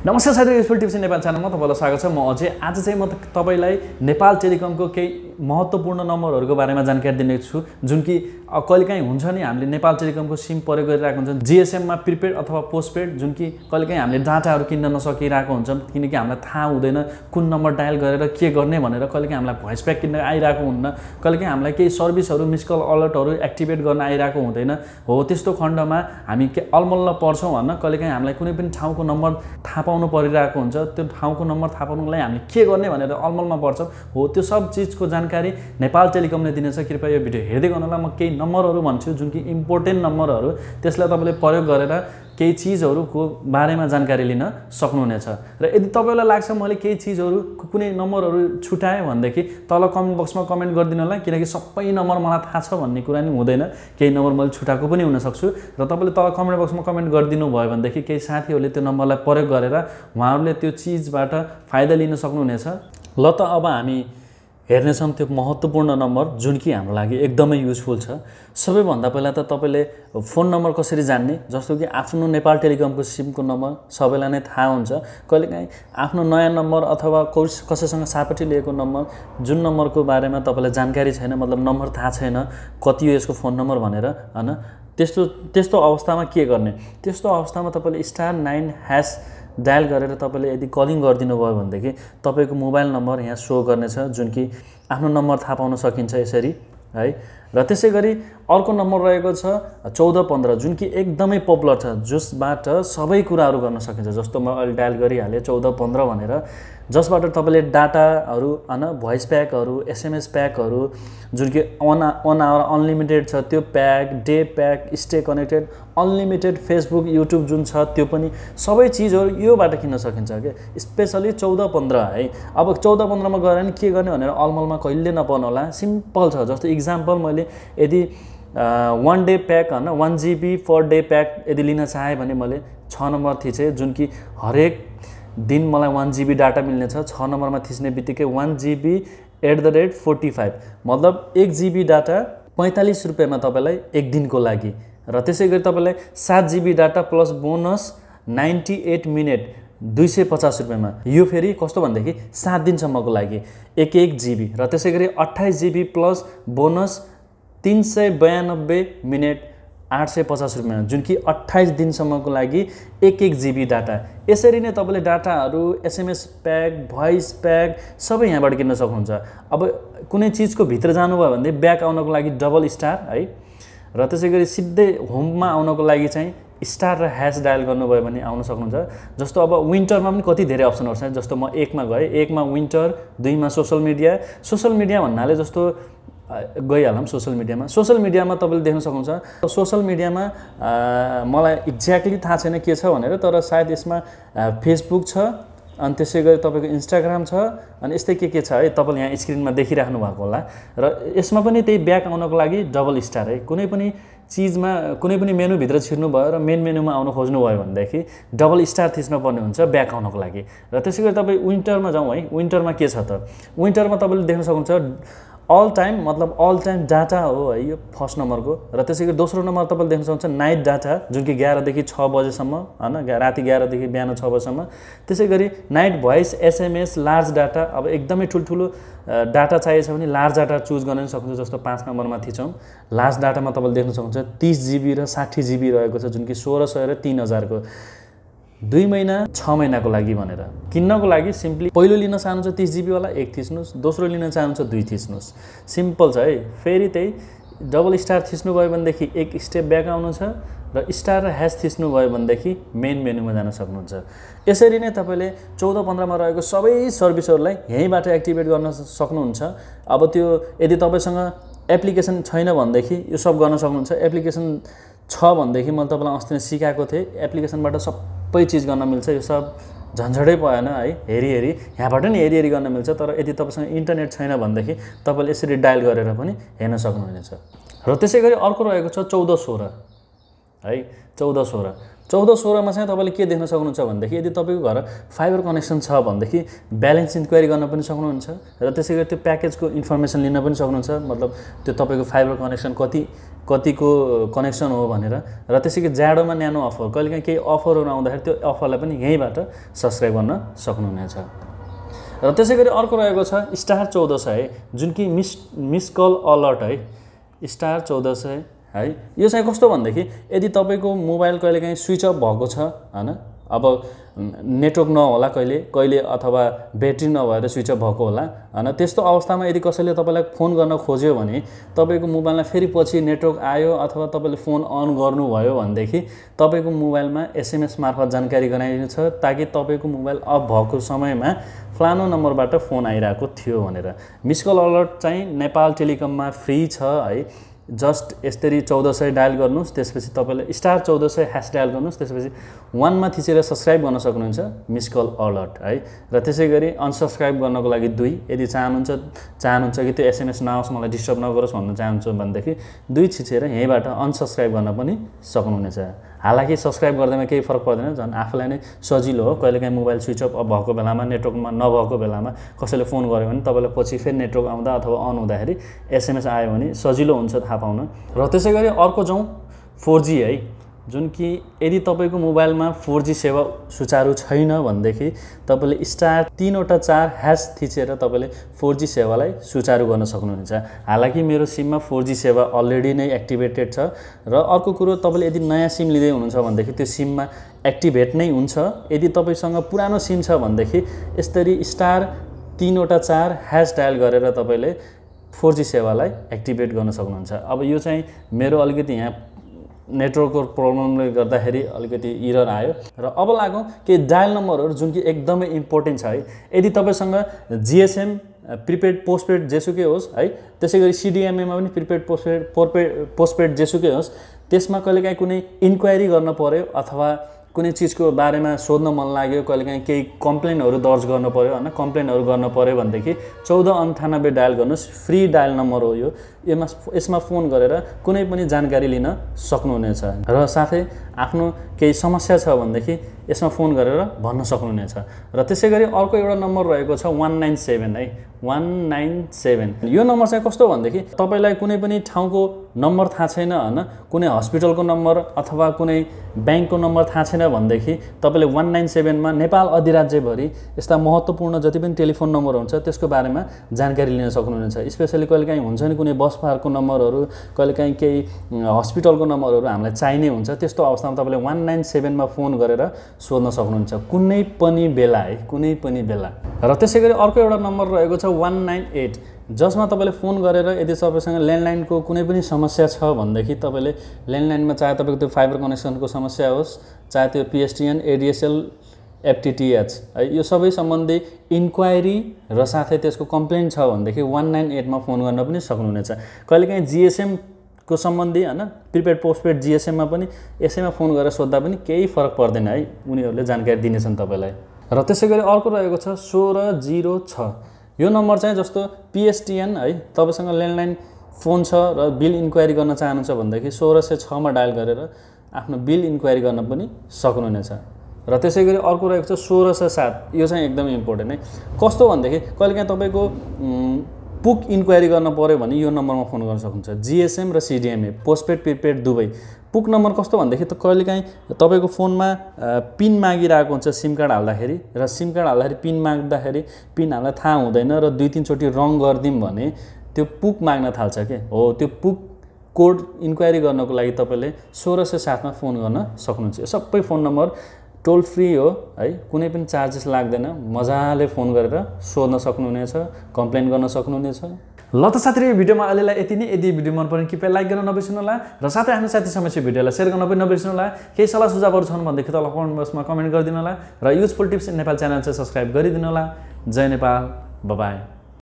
नमस्कार साथीहरु, special tips Nepal च्यानलमा तपाईलाई स्वागत छ। म अझै आज चाहिँ म तपाईलाई नेपाल टेलिकमको केही महत्त्वपूर्ण नम्बरहरुको बारेमा जानकारी दिने छु, जुन कि कहिलेकाहीँ हुन्छ नि हामीले नेपाल टेलिकमको सिम प्रयोग गरिरहेको हुन्छ जीएसएम मा प्रिपेड अथवा पोस्टपेड, जुन कि कहिलेकाहीँ हामीले डाटाहरु किन्न नसकिरहेको हुन्छ किनकि हामीलाई थाहा हुँदैन कुन नम्बर डायल गरेर के गर्ने भनेर। कहिलेकाहीँ हामीलाई भोइस प्याक किन्न आइरहेको हुन्न, कहिलेकाहीँ हामीलाई केही सर्भिसहरु मिस कल अलर्टहरु एक्टिभेट गर्न आइरहेको हुँदैन। हो त्यस्तो खण्डमा हामी के अलमल्ल पर्छौं भन्न कहिलेकाहीँ हामीलाई कुनै पनि ठाउँको नम्बर थाहा पाउनु परिरहेको हुन्छ। त्यो ठाउँको नम्बर थाहा पाउनको लागि हामीले के गर्ने भनेर अलमलमा पर्छौं। हो त्यो सब चीजको जानकारी नेपाल टेलिकमले दिनेछ। कृपया यो भिडियो हेर्दै गर्नुहोला। म केही नम्बरहरु भन्छु जुन कि इम्पोर्टेन्ट नम्बरहरु, त्यसलाई तपाईले प्रयोग गरेर केही चीजहरुको बारेमा जानकारी लिन सक्नुहुनेछ। र यदि तपाईलाई लाग्छ मैले केही चीजहरु कुनै नम्बरहरु छुटाए भनेदेखि तल कमेन्ट बक्समा कमेन्ट गरिदिनु होला, किनकि सबै नम्बर मलाई थाहा छ भन्ने कुरा नि हुँदैन। केही नम्बर मैले छुटाएको पनि हुन सक्छु र तपाईले तल कमेन्ट बक्समा कमेन्ट गरिदिनु भयो भनेदेखि केही साथीहरुले त्यो नम्बरलाई प्रयोग गरेर उहाँहरुले त्यो चीजबाट फाइदा लिन सक्नुहुनेछ। ल त अब हामी हेर्नेछौं त्यो महत्त्वपूर्ण नम्बर जुन कि हाम्रो लागि एकदमै युजफुल छ। सबैभन्दा पहिला त तपाईले फोन नम्बर कसरी जान्ने, जस्तो कि आफ्नो नेपाल टेलिकमको सिमको नम्बर सबैलाई नै थाहा हुन्छ। कहिलेकाहीँ आफ्नो नयाँ नम्बर अथवा कसैसँग सापटी लिएको नम्बर, जुन नम्बरको बारेमा तपाईलाई जानकारी छैन, मतलब नम्बर थाहा छैन कति हो यसको फोन नम्बर भनेर, हैन, त्यस्तो अवस्थामा के गर्ने? त्यस्तो अवस्थामा तपाईले *9# डायल गरेर तपाईले यदि कलिङ गरिदिनु भयो भनेदेखि तपाईको मोबाइल नम्बर यहाँ शो गर्नेछ, जुन कि आफ्नो नम्बर थाहा पाउन सकिन्छ यसरी है। र त्यसैगरी अर्को नम्बर रहेको छ 1415, जुन कि एकदमै पपुलर छ, जसबाट सबै कुराहरु गर्न सकिन्छ। जस्तो म अहिले डायल गरिहाले 1415 भनेर, जसबाट तपाईले डाटाहरु, हैन, भोइस प्याकहरु, एसएमएस प्याकहरु, जुन कि 1 आवर अनलिमिटेड छ त्यो pack, day pack, stay connected, unlimited Facebook YouTube जुन छ त्यो पनि सबै चीजहरु योबाट किन्न सकिन्छ के, स्पेशली 1415 है। अब 1415 मा गएर नि के गर्ने भनेर अलमलमा कहिले नपर्नु होला। सिम्पल छ। जस्तो एक्जाम्पल मैले यदि 1 डे प्याक, हैन, 1 GB पर डे प्याक यदि लिन चाहे भने मैले 6 नम्बर थिचे, जुन कि हरेक दिन मलाई 1 GB डाटा मिल्ने छ। 6 नम्बरमा थिच्ने बित्तिकै 1 GB @ 45, मतलब 1 GB डाटा 45 रुपैयाँमा तपाईलाई एक दिनको लागि। र त्यसैगरी तपाईलाई 7 GB data plus bonus 98 minute 250 रुपैयाँमा। यो फेरि कस्तो भन्देखि 7 दिनसम्मको लागि 1 GB। र त्यसैगरी 28 GB प्लस बोनस 392 मिनेट 850 रुपैयाँ, जुन कि 28 दिनसम्मको लागि 1 GB डाटा। यसरी नै तपाईले डाटाहरु, एसएमएस प्याक, भोइस प्याक सबै यहाँबाट किन्न सक्नुहुन्छ। अब कुनै चीजको भित्र जानुभयो भने ब्याक आउनको लागि डबल स्टार है, र त्यसैगरी सिधै होममा आउनको लागि चाहिँ स्टार र # डायल गर्नुभयो भने आउन सक्नुहुन्छ। जस्तो अब विन्टरमा पनि कति धेरै अप्सनहरु छ। जस्तो म 1 मा गए, 1 मा विन्टर, 2 मा सोशल मिडिया भन्नाले जस्तो गइहालौं सोशल मिडियामा तपाईले देख्न सक्नुहुन्छ। सोशल मिडियामा मलाई एक्ज्याक्टली थाहा छैन के छ भनेर, तर सायद यसमा फेसबुक छ, अनि त्यसैगरी तपाईको इन्स्टाग्राम छ, अनि यस्तै के छ है, तपाईले यहाँ स्क्रिनमा देखिराख्नु भएको होला। र यसमा पनि त्यही ब्याक आउनको लागि डबल स्टार है। कुनै पनि चीजमा कुनै पनि मेनु भित्र छिर्नु भयो र मेन मेनुमा आउन खोज्नु भयो भनेदेखि डबल स्टार थिच्न पर्ने हुन्छ ब्याक आउनको लागि। र त्यसैगरी तपाई विन्टरमा जाउँ है। विन्टरमा के छ त? विन्टरमा तपाईले देख्न सक्नुहुन्छ अल टाइम, मतलब अल टाइम डाटा हो है, यो फर्स्ट नम्बरको। र त्यसैगरी दोस्रो नम्बर तपाईले देख्न सक्नुहुन्छ नाइट डाटा, जुन कि 11 देखि 6 बजेसम्म, हैन, राति 11 देखि बिहान 6 बजेसम्म। त्यसैगरी night voice, SMS, large data. अब एकदमै ठुलठुलो डाटा चाहिएको छ भने लार्ज डाटा चुज गर्न सक्नुहुन्छ। जस्तो 5 नम्बरमा थिचौं, लार्ज डाटामा तपाईले देख्न सक्नुहुन्छ 30 GB र 60 GB रहेको छ, जुन कि 1600 र 3000 को 2 महिना 6 महिनाको लागि भनेर। किन्नको लागि सिम्पली पहिलो लिन चाहनुहुन्छ 30 GB वाला 1 थिच्नुस्, दोस्रो लिन चाहनुहुन्छ 2 थिच्नुस्। सिम्पल छ है। फेरि त्यही डबल स्टार थिच्नु भयो भनेदेखि 1 स्टेप ब्याक आउनु छ, र स्टार र # थिच्नु भयो भनेदेखि मेन मेनुमा जान सक्नुहुन्छ। यसरी नै तपाईले 1415 मा रहेको सबै सर्भिसहरुलाई यहीँबाट एक्टिभेट गर्न सक्नुहुन्छ। अब त्यो यदि तपाईसँग एप्लिकेसन छैन भनेदेखि यो सब गर्न सक्नुहुन्छ। एप्लिकेसन छ भनेदेखि मैले तपाईलाई अस्ति नै सिकाएको थिए, एप्लिकेसनबाट सबै चीज गर्न मिल्छ। यो सब झन्झटै भएन है, हेरी यहाँबाट नि हेरी गर्न मिल्छ। तर यदि तपाईसँग इन्टरनेट छैन भनेदेखि तपाईले यसरी डायल गरेर पनि हेर्न सक्नुहुनेछ। र त्यसैगरी अर्को रहेको छ 1416 है। 1416 मा चाहिँ तपाईले के देख्न सक्नुहुन्छ भनेदेखि यदि तपाईको घर फाइबर कनेक्सन छ भनेदेखि ब्यालेन्स इन्क्वायरी गर्न पनि सक्नुहुन्छ, र त्यसैगरी त्यो प्याकेजको इन्फर्मेसन लिन पनि सक्नुहुन्छ। मतलब त्यो तपाईको फाइबर कनेक्सन कति कतिको कनेक्सन हो भनेर र त्यसैले जाडोमा न्यानो अफर कहिलेकाहीँ केही अफरहरू आउँदाखेरि त्यो अफरलाई पनि यहीँबाट सब्सक्राइब गर्न सक्नुहुनेछ र त्यसै गरी अर्को रहेको छ स्टार 1400 जुन कि मिस कल अलर्ट है स्टार 1400 है यो चाहिँ कस्तो भन्दाखेरि यदि तपाईँको मोबाइल कहिलेकाहीँ स्विच अफ भएको छ हैन अब नेटवर्क नहोला कहिले अथवा ब्याट्री नभएर स्विच अफ भएको होला हैन त्यस्तो अवस्थामा यदि कसैले तपाईलाई फोन गर्न खोज्यो भने तपाईको मोबाइलमा फेरि पछि नेटवर्क आयो अथवा तपाईले फोन अन गर्नुभयो भनेदेखि तपाईको मोबाइलमा एसएमएस मार्फत जानकारी गराइन्छ ताकि तपाईको मोबाइल अफ भएको समयमा फ्लानो नम्बरबाट फोन आइरहेको थियो भनेर मिस कल अलर्ट चाहिँ नेपाल टेलिकममा फ्री छ है जस्ट यसरी 1400 डायल गर्नुस् त्यसपछि तपाईले स्टार 1400 # डायल गर्नुस् त्यसपछि 1 मा थिचेर सब्स्क्राइब गर्न सक्नुहुन्छ मिस कल अलर्ट है र त्यसैगरी अनसब्स्क्राइब गर्नको लागि 2 यदि चाहनुहुन्छ कि त्यो एसएमएस नआओस् मलाई डिस्टर्ब नगरोस् भन्न चाहनुहुन्छ भनेदेखि 2 थिचेर यहीबाट अनसब्स्क्राइब गर्न पनि सक्नुहुनेछ हालाकि सब्स्क्राइब गर्दैमा केही फरक पर्दैन झन् आफुलाई नै सजिलो हो कहिलेकाहीँ मोबाइल स्विच अफ भएको बेलामा नेटवर्कमा नभएको बेलामा कसैले फोन गर्यो भने तपाईलाई पछि फेरि नेटवर्क आउँदा अथवा अन हुँदाखेरि एसएमएस आयो भने सजिलो हुन्छ थाहा पाउन र त्यसैगरी अर्को जाउँ 4G है जुन कि यदि तपाईको मोबाइलमा 4G सेवा सुचारू छैन भनेदेखि तपाईले स्टार 384# थिचेर तपाईले 4G सेवालाई सुचारू गर्न सक्नुहुन्छ हालाकि मेरो सिममा 4G सेवा अलरेडी नै एक्टिभेटेड छ र अर्को कुरो तपाईले यदि नयाँ सिम लिँदै हुनुहुन्छ भनेदेखि त्यो सिममा एक्टिभेट नै हुन्छ यदि तपाईसँग पुरानो सिम छ भनेदेखि यसरी स्टार 384# डायल गरेर तपाईले 4G सेवालाई एक्टिभेट गर्न सक्नुहुन्छ अब यो चाहिँ मेरो अलिकति यहाँ नेटवर्कको प्रब्लमले गर्दाखेरि अलिकति एरर आयो र अब लागौं के डायल नम्बरहरु जुन कि एकदमै इम्पोर्टेन्ट छ है यदि तपाईसँग जीएसएम प्रिपेड पोस्टपेड जेसुकै होस् है त्यसैगरी सीडीएमए मा पनि प्रिपेड पोस्टपेड जेसुकै होस् त्यसमा कहिलेकाहीँ कुनै इन्क्वायरी गर्न पर्यो अथवा कुनै चीजको बारेमा सोध्न मन लाग्यो कहिलेकाहीँ केही कम्प्लेनहरु दर्ज गर्न पर्यो हैन कम्प्लेनहरु गर्न पर्यो भनेदेखि 1498 डायल गर्नुस् फ्री डायल नम्बर हो यो यसमा फोन गरेर कुनै पनि जानकारी लिन सक्नुहुनेछ र साथै आफ्नो केही समस्या छ भनेदेखि यसमा फोन गरेर भन्न सक्नुहुनेछ र त्यसैगरी अर्को एउटा नम्बर रहेको छ 197 है 197 यो नम्बर चाहिँ कस्तो भन्देखि तपाईलाई कुनै पनि ठाउँको नम्बर थाहा छैन हैन कुनै हस्पिटलको नम्बर अथवा कुनै बैंकको नम्बर थाहा छैन भन्देखि तपाईले 197 मा नेपाल अधिराज्य भरि यस्ता महत्त्वपूर्ण जति पनि टेलिफोन नम्बर हुन्छ त्यसको बारेमा जानकारी लिन सक्नुहुनेछ स्पेशली कहिलेकाहीँ हुन्छ नि कुनै बस पार्कको नम्बरहरु कहिलेकाहीँ केही हस्पिटलको नम्बरहरु हामीलाई चाहिने हुन्छ त्यस्तो अवस्थामा तपाईले 197 मा फोन गरेर सोध्न सक्नुहुन्छ कुनै पनि बेला है कुनै पनि बेला र त्यसैगरी अर्को एउटा नम्बर रहेको छ 198 जसमा तपाईले फोन गरेर यदि तपाईसँग ल्यान्डलाइनको कुनै पनि समस्या छ भनेदेखि तपाईले ल्यान्डलाइनमा चाहे तपाईको त्यो फाइबर कनेक्सनको समस्या होस् चाहे त्यो पीएसटीएन एडीएसएल एफटीटीएच है यो सबै सम्बन्धी इन्क्वायरी र साथै त्यसको कम्प्लेन छ भनेदेखि 198 मा फोन गर्न पनि सक्नुहुनेछ कहिलेकाहीँ जीएसएम को सम्बन्धी हैन प्रिपेड पोस्टपेड जीएसएम मा पनि यसैमा फोन गरेर सोध्दा पनि केही फरक पर्दैन है उनीहरुले जानकारी दिनेछन् तपाईलाई र त्यसैगरी अर्को रहेको छ 1606 यो नम्बर चाहिँ जस्तो पीएसटीएन है तपाईसँग ल्यान्डलाइन फोन छ र बिल इन्क्वायरी गर्न चाहनुहुन्छ भनेदेखि 1606 मा डायल गरेर आफ्नो बिल इन्क्वायरी गर्न पनि सक्नुहुनेछ र त्यसैगरी अर्को रहेको छ 1607 यो चाहिँ एकदमै इम्पोर्टेन्ट है कस्तो भन्दाखेरि कहिलेकाहीँ तपाईको पुक इन्क्वायरी गर्न पर्यो भने यो नम्बरमा फोन गर्न सक्नुहुन्छ जीएसएम र सीडीएमए पोस्टपेड प्रिपेड दुवै पुक नम्बर कस्तो भन्दाखेरि त कहिलेकाहीँ तपाईको फोनमा पिन मागिरहेको हुन्छ सिम कार्ड हाल्दाखेरि र सिम कार्ड हाल्दाखेरि पिन माग्दाखेरि पिन हाल्न थाहा हुँदैन र 2-3 चोटी रङ गर्दिम भने त्यो पुक माग्न थाल्छ के हो त्यो पुक कोड इन्क्वायरी गर्नको लागि तपाईले 1607 मा फोन गर्न सक्नुहुन्छ यो सबै फोन नम्बर टोल फ्री हो है कुनै पनि चार्जेस लाग्दैन मजाले फोन गरेर सोध्न सक्नुहुनेछ कम्प्लेन गर्न सक्नुहुनेछ ल त साथीहरु यो भिडियोमा अहिलेलाई यति नै यदि भिडियो मन परे कृपया लाइक गर्न नबिर्सनु होला र साथै आफ्नो साथी समक्ष भिडियोलाई शेयर गर्न पनि नबिर्सनु होला केही सल्लाह सुझावहरु छन् भनेदेखि तल कमेन्ट बक्समा कमेन्ट गरिदिनु होला र युजफुल टिप्स नेपाल च्यानल चाहिँ सब्स्क्राइब गरिदिनु होला जय नेपाल बाइ बाइ